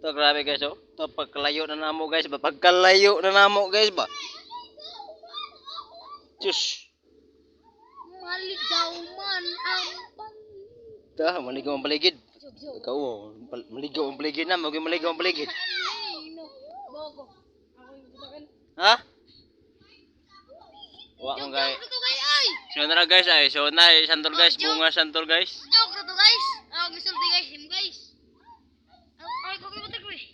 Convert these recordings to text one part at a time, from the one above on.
To grabe guys oh. To pagkalayo na namo guys ba. Pagkalayo na namo guys ba. Cus. Maligaw man ang Dah maligaw ang paligid. Ikaw oh, maligaw ang paligid na, maging maligaw ang paligid. Bogo. Ako yung butakan. Ha? Wa mo guys. So na guys ay, so na santol guys, bunga santol guys. Joke na to guys. Ako gisulti guys, him guys. Ay ko gibutik ko eh.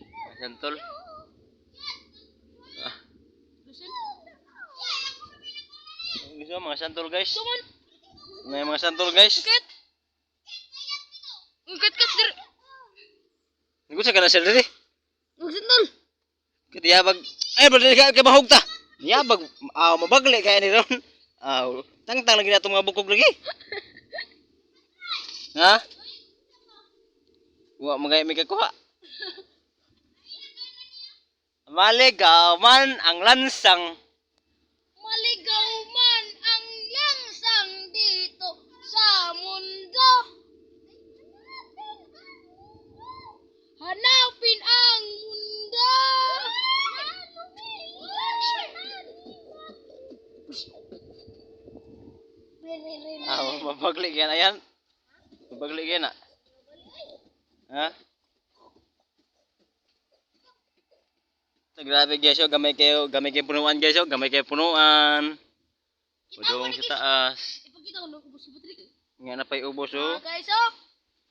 Santol. Ah. Gusto mga santol guys. Come on. May mga santol guys. Kat. Kat dir. Gusto ka na sir diri. Magsintol. Katiyabag. Ay balik ka bahog ta. Yabag mabagle kaya ni ron. Tangtang lagi na itong mga bukog lagi. Ha? Wa magay may kakuha. Maligaw man ang lansang. Maligaw man ang langsang dito sa mundo. Hanapin ang mundo. Mabagli kaya na yan. Mabagli kaya na. Ha? So, grabe guys, oh, gamay kayo punuan guys, oh, gamay kayo punuan. Udong sa taas. Ipakita ko nung ubos si Patrick. Nga na pa'y ubos, oh. Guys, oh.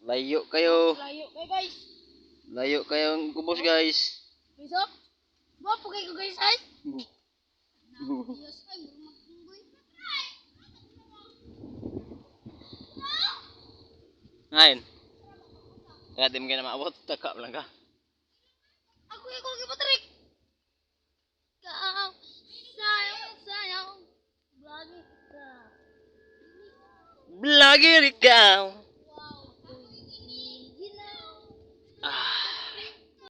Layo kayo. Layo kayo guys. Layo kayong ubos guys. Guys, oh. Bawa po kayo guys, ay. Ngayon. Kaya di mo ka na maabot. Takap lang ka. Ako kay Patrick. Kau sayang. Lagi ka. Vlogger ikaw.